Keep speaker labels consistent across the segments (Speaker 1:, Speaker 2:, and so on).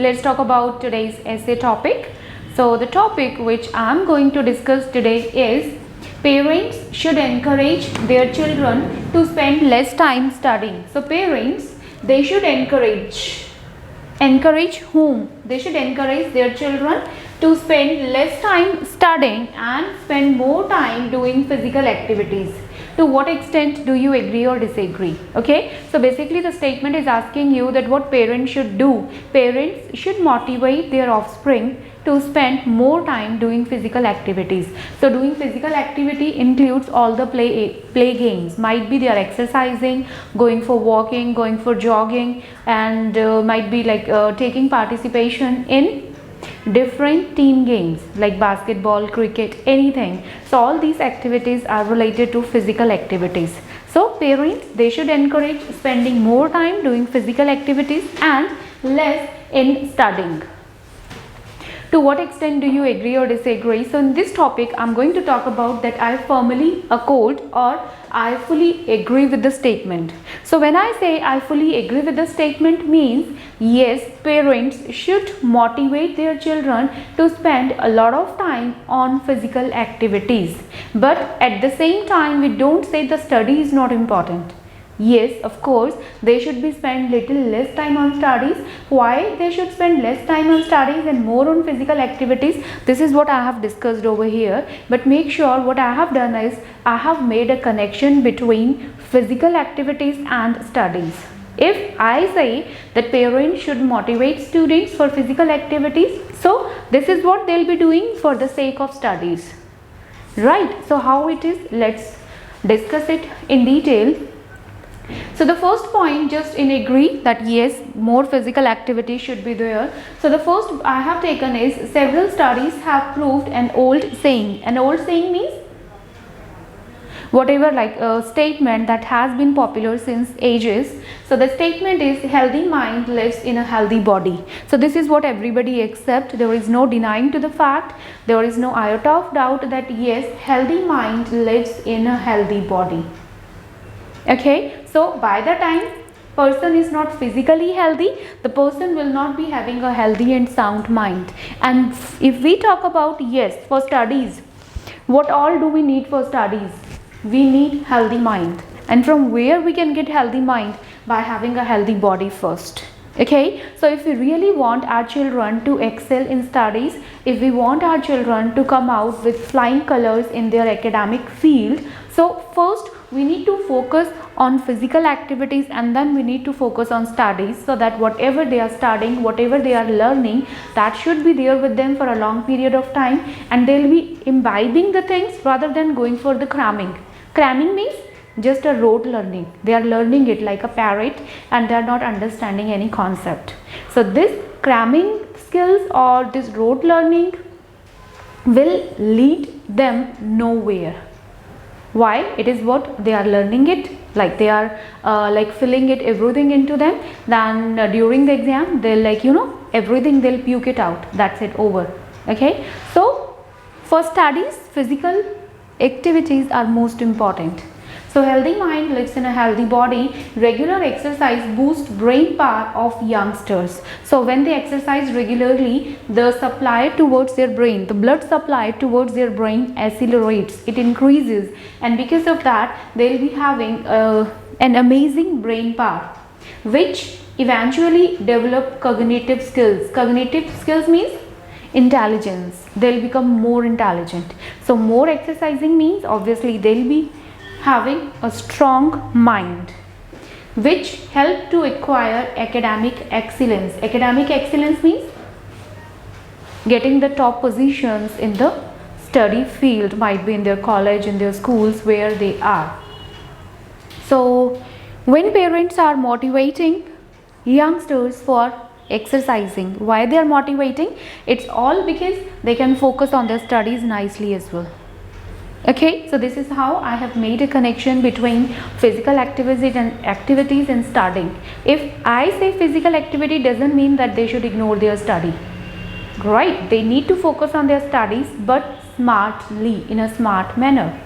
Speaker 1: let's talk about today's essay topic. So the topic which I'm going to discuss today is parents should encourage their children to spend less time studying. So parents, they should encourage whom? They should encourage their children to spend less time studying and spend more time doing physical activities. To what extent do you agree or disagree? Okay, so basically the statement is asking you that what parents should do. Parents should motivate their offspring to spend more time doing physical activities. So doing physical activity includes all the play games. Might be they are exercising, going for walking, going for jogging, and might be like taking participation in different team games like basketball, cricket, anything. So all these activities are related to physical activities. So parents, they should encourage spending more time doing physical activities and less in studying. To what extent do you agree or disagree? So in this topic, I'm going to talk about that I firmly accord or I fully agree with the statement. So when I say I fully agree with the statement means yes, parents should motivate their children to spend a lot of time on physical activities. But at the same time, we don't say the study is not important. Yes, of course, they should be spend little less time on studies. Why they should spend less time on studies and more on physical activities? This is what I have discussed over here. But make sure what I have done is I have made a connection between physical activities and studies. If I say that parents should motivate students for physical activities, so this is what they'll be doing for the sake of studies. Right? So how it is? Let's discuss it in detail. So the first point, just in agree that yes, more physical activity should be there. So the first I have taken is several studies have proved an old saying. An old saying means whatever, like a statement that has been popular since ages. So the statement is healthy mind lives in a healthy body. So this is what everybody accepts. There is no denying to the fact. There is no iota of doubt that yes, healthy mind lives in a healthy body. Okay, so by the time person is not physically healthy, the person will not be having a healthy and sound mind. And if we talk about yes, for studies, what all do we need for studies? We need healthy mind. And from where we can get healthy mind? By having a healthy body first. Okay, so if we really want our children to excel in studies, if we want our children to come out with flying colors in their academic field, so first we need to focus on physical activities and then we need to focus on studies, so that whatever they are studying, whatever they are learning, that should be there with them for a long period of time and they'll be imbibing the things rather than going for the cramming. Cramming means just a rote learning. They are learning it like a parrot and they are not understanding any concept. So this cramming skills or this rote learning will lead them nowhere. Why? It is what they are learning it, like they are like filling it everything into them. Then during the exam they'll like everything they'll puke it out. That's it, over. Okay, so for studies, physical activities are most important. So healthy mind lives in a healthy body. Regular exercise boosts brain power of youngsters. So when they exercise regularly, the supply towards their brain, the blood supply towards their brain accelerates, it increases, and because of that they'll be having an amazing brain power, which eventually develop cognitive skills. Cognitive skills means intelligence. They'll become more intelligent. So more exercising means obviously they'll be having a strong mind, which help to acquire academic excellence. Academic excellence means getting the top positions in the study field, might be in their college, in their schools, where they are. So when parents are motivating youngsters for exercising, why they are motivating? It's all because they can focus on their studies nicely as well. Okay, so this is how I have made a connection between physical activities and studying. If I say physical activity, doesn't mean that they should ignore their study. Right, they need to focus on their studies, but smartly, in a smart manner.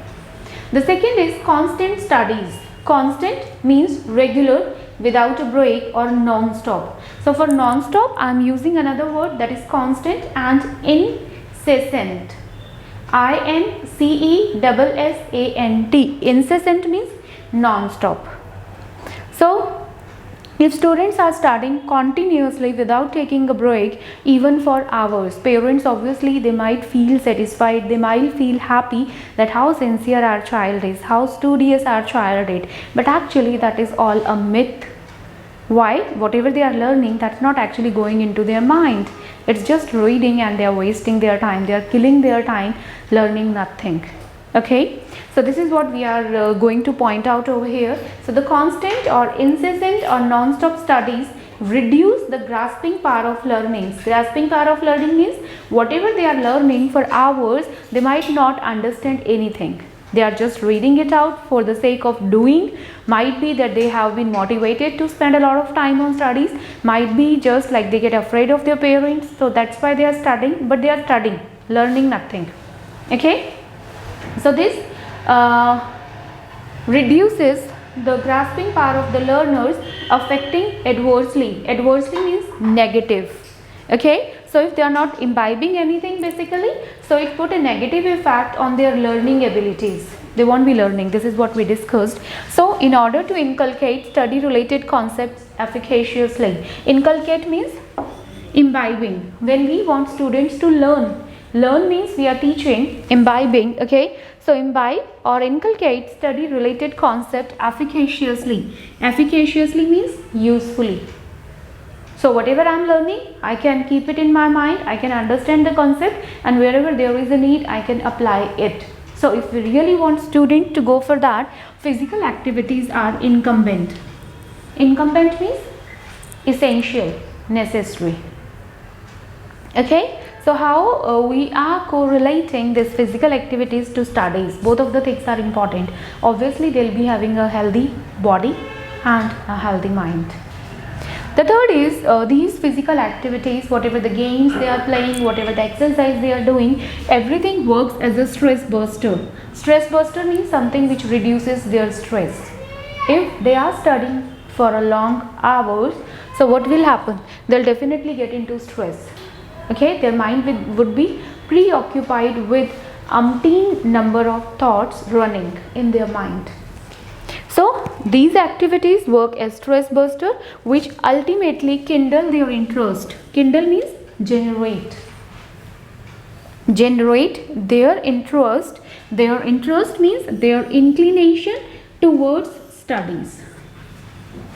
Speaker 1: The second is constant studies. Constant means regular, without a break, or non-stop. So for non-stop, I am using another word, that is constant and incessant. INCESSANT. Incessant means non-stop. So if students are studying continuously without taking a break, even for hours, parents obviously they might feel satisfied, they might feel happy that how sincere our child is, how studious our child is. But actually that is all a myth. Why? Whatever they are learning, that's not actually going into their mind. It's just reading and they are wasting their time. They are killing their time learning nothing. Okay, so this is what we are going to point out over here. So the constant or incessant or non-stop studies reduce the grasping power of learning. Grasping power of learning means whatever they are learning for hours, they might not understand anything. They are just reading it out for the sake of doing. Might be that they have been motivated to spend a lot of time on studies. Might be just like they get afraid of their parents, so that's why they are studying, but they are studying, learning nothing. Okay. So this reduces the grasping power of the learners, affecting adversely. Adversely means negative. Okay, so if they are not imbibing anything basically, so it put a negative effect on their learning abilities. They won't be learning. This is what we discussed. So in order to inculcate study related concepts efficaciously, inculcate means imbibing. When we want students to learn means we are teaching, imbibing. Okay, so imbibe or inculcate study related concept efficaciously. Efficaciously means usefully. So whatever I am learning, I can keep it in my mind, I can understand the concept, and wherever there is a need, I can apply it. So if we really want student to go for that, physical activities are incumbent. Incumbent means essential, necessary. Okay. So how we are correlating these physical activities to studies? Both of the things are important. Obviously, they'll be having a healthy body and a healthy mind. The third is these physical activities, whatever the games they are playing, whatever the exercise they are doing, everything works as a stress buster. Stress buster means something which reduces their stress. If they are studying for a long hours, so what will happen? They'll definitely get into stress. Okay, their mind would be preoccupied with umpteen number of thoughts running in their mind. So these activities work as stress buster, which ultimately kindle their interest. Kindle means generate. Generate their interest. Their interest means their inclination towards studies.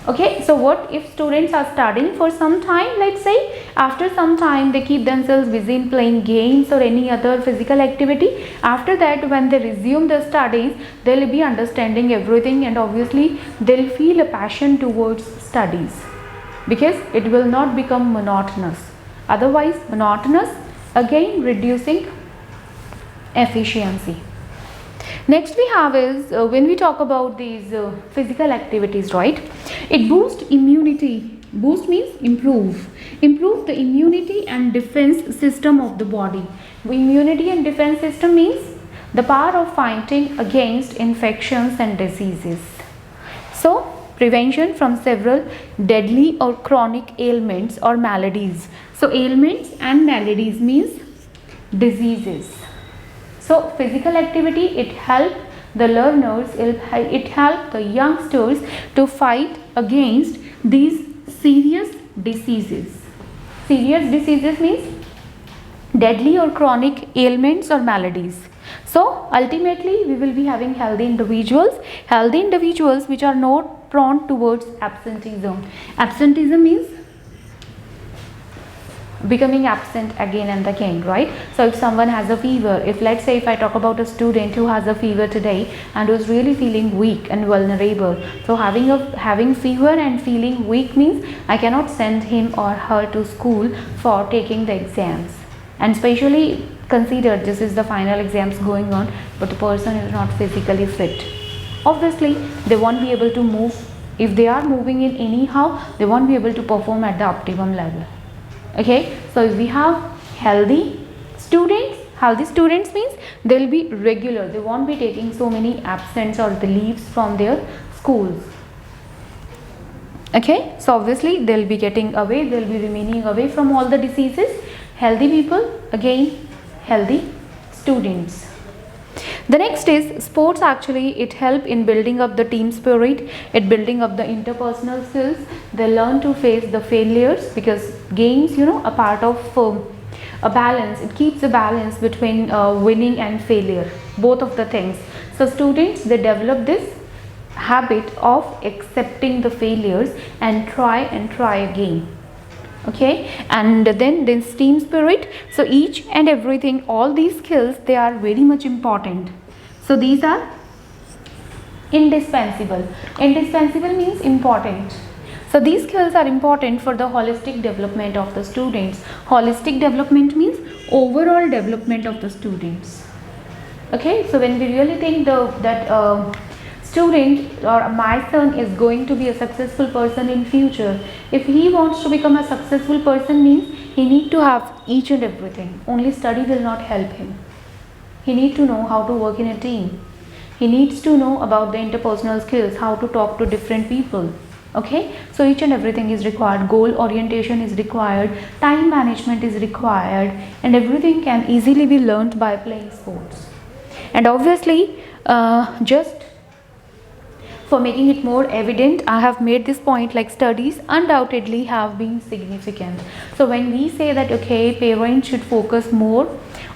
Speaker 1: Okay, so what if students are studying for some time, let's say, after some time they keep themselves busy in playing games or any other physical activity. After that, when they resume their studies, they'll be understanding everything, and obviously they'll feel a passion towards studies, because it will not become monotonous. Otherwise, monotonous, again reducing efficiency. Next we have is when we talk about these physical activities, right? It boosts immunity. Boost means improve. Improve the immunity and defense system of the body. Immunity and defense system means the power of fighting against infections and diseases. So prevention from several deadly or chronic ailments or maladies. So ailments and maladies means diseases. So physical activity, it helps the learners, it helps the youngsters to fight against these serious diseases. Serious diseases means deadly or chronic ailments or maladies. So ultimately we will be having healthy individuals which are not prone towards absenteeism. Absenteeism means becoming absent again and again, right? So if someone has a fever, if let's say if I talk about a student who has a fever today and who's really feeling weak and vulnerable, so having fever and feeling weak means I cannot send him or her to school for taking the exams. And especially consider this is the final exams going on, but the person is not physically fit. Obviously they won't be able to move. If they are moving in anyhow, they won't be able to perform at the optimum level. Okay, so if we have healthy students means they'll be regular, they won't be taking so many absence or the leaves from their schools. Okay, so obviously they'll be getting away, they'll be remaining away from all the diseases. Healthy people, again healthy students. The next is sports. Actually it help in building up the team spirit, it building up the interpersonal skills. They learn to face the failures, because games, you know, a part of a balance, it keeps a balance between winning and failure, both of the things. So students, they develop this habit of accepting the failures and try again. Okay, and then this team spirit. So each and everything, all these skills, they are very much important. So these are indispensable. Indispensable means important. So these skills are important for the holistic development of the students. Holistic development means overall development of the students. Okay, so when we really think that student or my son is going to be a successful person in future, if he wants to become a successful person, means he need to have each and everything. Only study will not help him. He need to know how to work in a team. He needs to know about the interpersonal skills, how to talk to different people. Okay, so each and everything is required. Goal orientation is required, time management is required, and everything can easily be learned by playing sports. And obviously, just for making it more evident, I have made this point, like studies undoubtedly have been significant. So when we say that okay, parents should focus more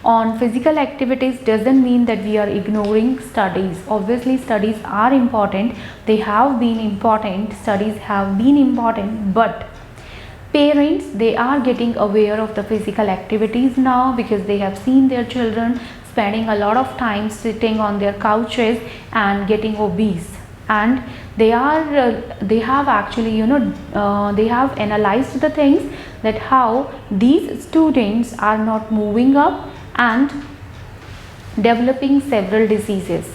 Speaker 1: on physical activities, doesn't mean that we are ignoring studies. Obviously studies are important, they have been important, studies have been important, but parents, they are getting aware of the physical activities now, because they have seen their children spending a lot of time sitting on their couches and getting obese. And they have actually, you know, they have analyzed the things, that how these students are not moving up and developing several diseases.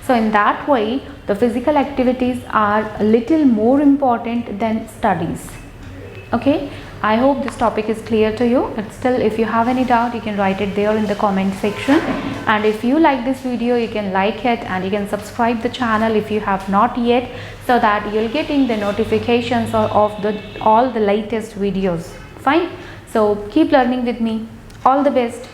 Speaker 1: So in that way, the physical activities are a little more important than studies. Okay, I hope this topic is clear to you. But still, if you have any doubt, you can write it there in the comment section. And if you like this video, you can like it, and you can subscribe the channel if you have not yet, so that you'll getting the notifications of all the latest videos. Fine. So keep learning with me. All the best.